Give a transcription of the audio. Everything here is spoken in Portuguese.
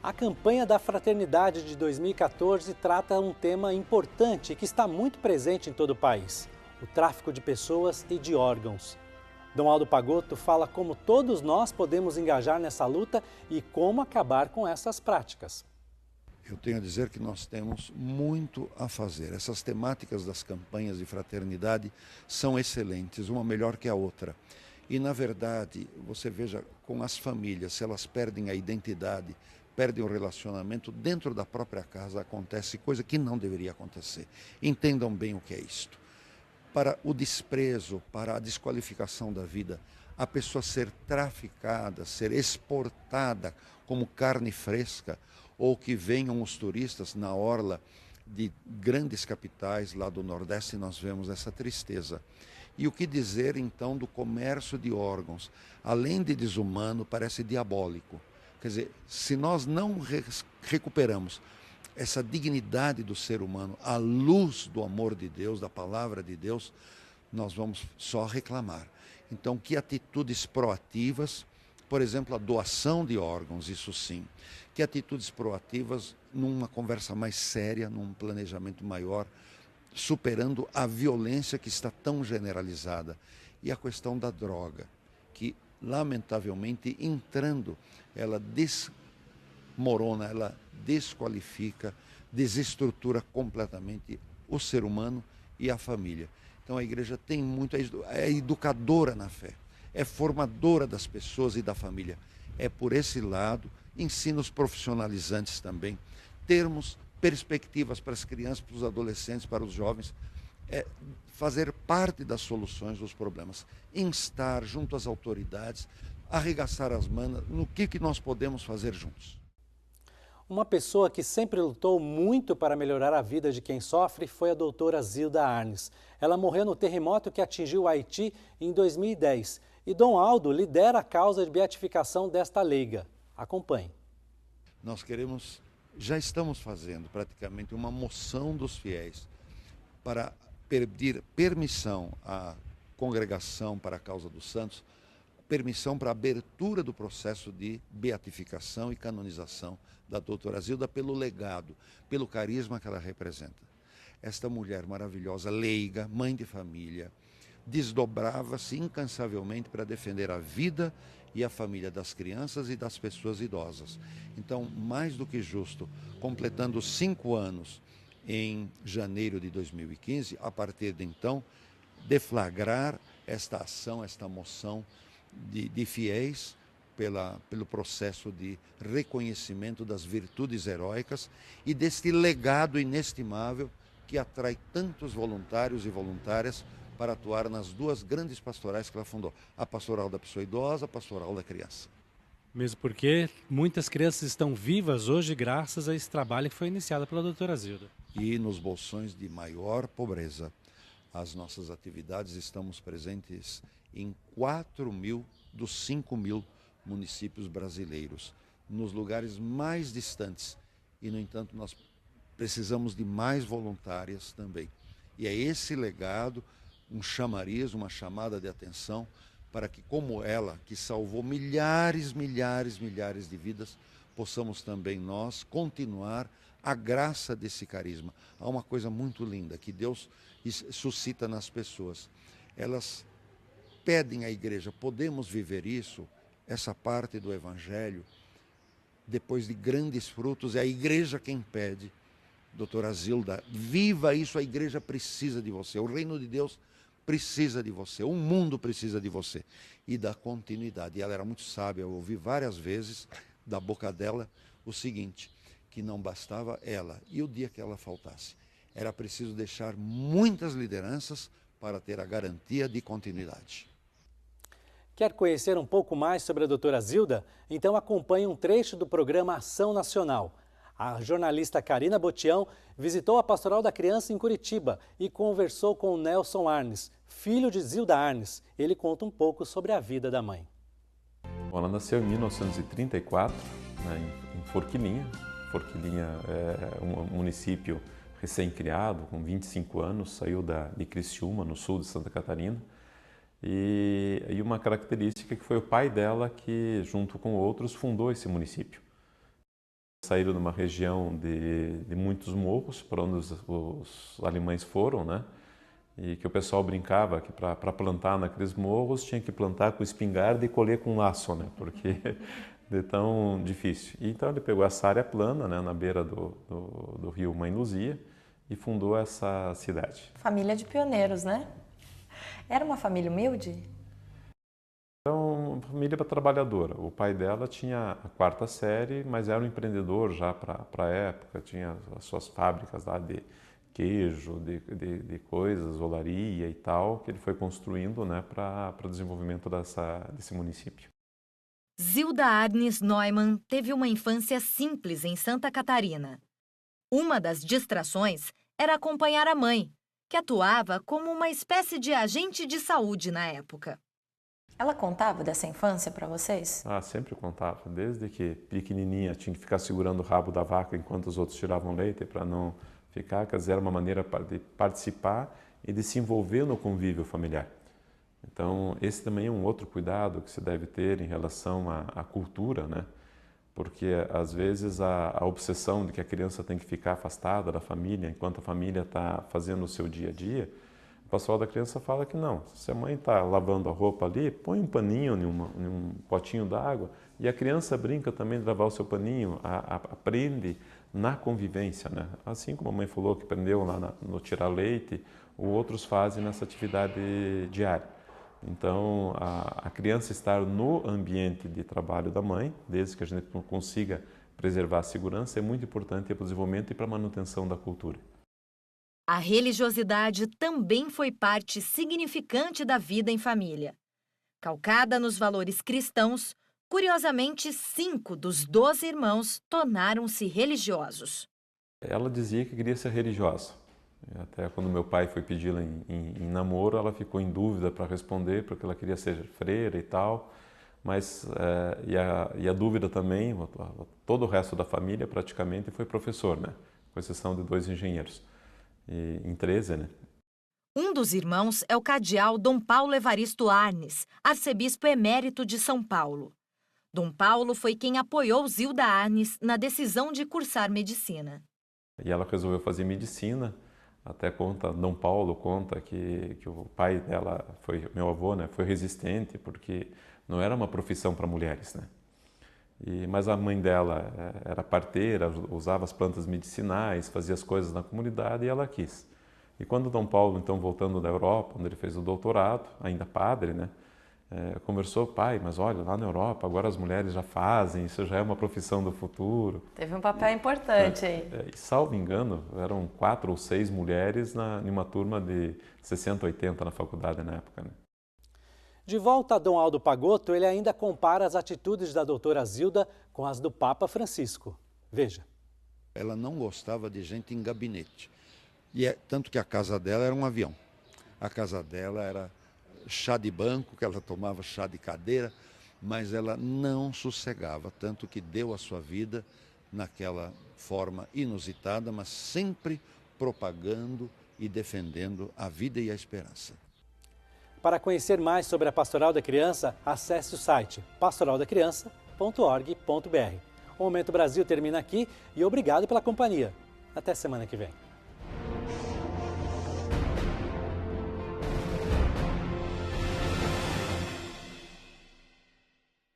A campanha da Fraternidade de 2014 trata um tema importante que está muito presente em todo o país: o tráfico de pessoas e de órgãos. Dom Aldo Pagotto fala como todos nós podemos engajar nessa luta e como acabar com essas práticas. Eu tenho a dizer que nós temos muito a fazer. Essas temáticas das campanhas de fraternidade são excelentes, uma melhor que a outra. E, na verdade, você veja com as famílias, se elas perdem a identidade, perdem o relacionamento, dentro da própria casa acontece coisa que não deveria acontecer. Entendam bem o que é isto. Para o desprezo, para a desqualificação da vida, a pessoa ser traficada, ser exportada como carne fresca, ou que venham os turistas na orla de grandes capitais lá do Nordeste, nós vemos essa tristeza. E o que dizer então do comércio de órgãos? Além de desumano, parece diabólico. Quer dizer, se nós não recuperamos essa dignidade do ser humano à luz do amor de Deus, da palavra de Deus, nós vamos só reclamar. Então, que atitudes proativas, por exemplo, a doação de órgãos, isso sim. Que atitudes proativas numa conversa mais séria, num planejamento maior, superando a violência que está tão generalizada. E a questão da droga, que lamentavelmente entrando, ela desmorona, ela desqualifica, desestrutura completamente o ser humano e a família. Então a igreja tem muito, é educadora na fé, é formadora das pessoas e da família. É por esse lado, ensinos profissionalizantes também, termos perspectivas para as crianças, para os adolescentes, para os jovens, fazer parte das soluções dos problemas, instar junto às autoridades, arregaçar as mangas no que nós podemos fazer juntos. Uma pessoa que sempre lutou muito para melhorar a vida de quem sofre foi a doutora Zilda Arnes. Ela morreu no terremoto que atingiu o Haiti em 2010. E Dom Aldo lidera a causa de beatificação desta leiga. Acompanhe. Nós já estamos fazendo praticamente uma moção dos fiéis para pedir permissão à Congregação para a Causa dos Santos, permissão para a abertura do processo de beatificação e canonização da doutora Zilda pelo legado, pelo carisma que ela representa. Esta mulher maravilhosa, leiga, mãe de família, desdobrava-se incansavelmente para defender a vida e a família das crianças e das pessoas idosas. Então, mais do que justo, completando 5 anos em janeiro de 2015, a partir de então, deflagrar esta ação, esta moção de fiéis pelo processo de reconhecimento das virtudes heróicas e deste legado inestimável que atrai tantos voluntários e voluntárias para atuar nas 2 grandes pastorais que ela fundou, a pastoral da pessoa idosa, a pastoral da criança. Mesmo porque muitas crianças estão vivas hoje graças a esse trabalho que foi iniciado pela doutora Zilda. E nos bolsões de maior pobreza, as nossas atividades estamos presentes em 4.000 dos 5.000 municípios brasileiros, nos lugares mais distantes. E, no entanto, nós precisamos de mais voluntárias também. E é esse legado, um chamariz, uma chamada de atenção para que, como ela, que salvou milhares de vidas, possamos também nós continuar a graça desse carisma. Há uma coisa muito linda que Deus suscita nas pessoas. Elas pedem à igreja, podemos viver isso, essa parte do Evangelho, depois de grandes frutos, é a igreja quem pede. Doutora Zilda, viva isso, a igreja precisa de você, o reino de Deus precisa de você, o mundo precisa de você. E da continuidade. E ela era muito sábia, eu ouvi várias vezes da boca dela o seguinte, que não bastava ela, e o dia que ela faltasse, era preciso deixar muitas lideranças para ter a garantia de continuidade. Quer conhecer um pouco mais sobre a doutora Zilda? Então acompanhe um trecho do programa Ação Nacional. A jornalista Karina Botião visitou a Pastoral da Criança em Curitiba e conversou com o Nelson Arnes, filho de Zilda Arnes. Ele conta um pouco sobre a vida da mãe. Ela nasceu em 1934, em Forquilinha. Forquilinha é um município recém-criado, com 25 anos, saiu de Criciúma, no sul de Santa Catarina. E uma característica que foi o pai dela que, junto com outros, fundou esse município. Saíram de uma região de muitos morros, para onde os alemães foram, né? E que o pessoal brincava que para plantar naqueles morros tinha que plantar com espingarda e colher com laço, né? Porque é tão difícil. E então ele pegou essa área plana, né, na beira do rio Mãe Luzia, e fundou essa cidade. Família de pioneiros, né? Era uma família humilde? Então, família trabalhadora. O pai dela tinha a 4ª série, mas era um empreendedor já para a época, tinha as suas fábricas lá de queijo, de coisas, olaria e tal, que ele foi construindo, né, para o desenvolvimento desse município. Zilda Arnes Neumann teve uma infância simples em Santa Catarina. Uma das distrações era acompanhar a mãe, que atuava como uma espécie de agente de saúde na época. Ela contava dessa infância para vocês? Ah, sempre contava. Desde que pequenininha tinha que ficar segurando o rabo da vaca enquanto os outros tiravam leite para não ficar, quer dizer, era uma maneira de participar e de se envolver no convívio familiar. Então, esse também é um outro cuidado que se deve ter em relação à cultura, né? Porque, às vezes, a obsessão de que a criança tem que ficar afastada da família enquanto a família está fazendo o seu dia a dia, o pastoral da criança fala que não, se a mãe está lavando a roupa ali, põe um paninho em um potinho d'água e a criança brinca também de lavar o seu paninho, aprende na convivência, né? Assim como a mãe falou que aprendeu lá no tirar leite, os outros fazem nessa atividade diária. Então, a criança estar no ambiente de trabalho da mãe, desde que a gente consiga preservar a segurança, é muito importante para o desenvolvimento e para a manutenção da cultura. A religiosidade também foi parte significante da vida em família. Calcada nos valores cristãos, curiosamente, 5 dos 12 irmãos tornaram-se religiosos. Ela dizia que queria ser religiosa. Até quando meu pai foi pedi-la em namoro, ela ficou em dúvida para responder, porque ela queria ser freira e tal. Mas, e a dúvida também, todo o resto da família praticamente foi professor, né? Com exceção de 2 engenheiros. E, em 13, né? Um dos irmãos é o cardeal Dom Paulo Evaristo Arnes, arcebispo emérito de São Paulo. Dom Paulo foi quem apoiou Zilda Arnes na decisão de cursar medicina. E ela resolveu fazer medicina. Até Dom Paulo conta que o pai dela, meu avô, né, foi resistente, porque não era uma profissão para mulheres, né? Mas a mãe dela era parteira, usava as plantas medicinais, fazia as coisas na comunidade e ela quis. E quando Dom Paulo, então, voltando da Europa, onde ele fez o doutorado, ainda padre, né, conversou, pai, mas olha, lá na Europa agora as mulheres já fazem, isso já é uma profissão do futuro. Teve um papel importante aí. Salvo engano, eram 4 ou 6 mulheres em uma turma de 60, 80 na faculdade na época, né? De volta a Dom Aldo Pagotto, ele ainda compara as atitudes da doutora Zilda com as do Papa Francisco. Veja. Ela não gostava de gente em gabinete. Tanto que a casa dela era um avião. A casa dela era chá de banco, que ela tomava chá de cadeira, mas ela não sossegava, tanto que deu a sua vida naquela forma inusitada, mas sempre propagando e defendendo a vida e a esperança. Para conhecer mais sobre a Pastoral da Criança, acesse o site pastoraldacriança.org.br. O Momento Brasil termina aqui e obrigado pela companhia. Até semana que vem.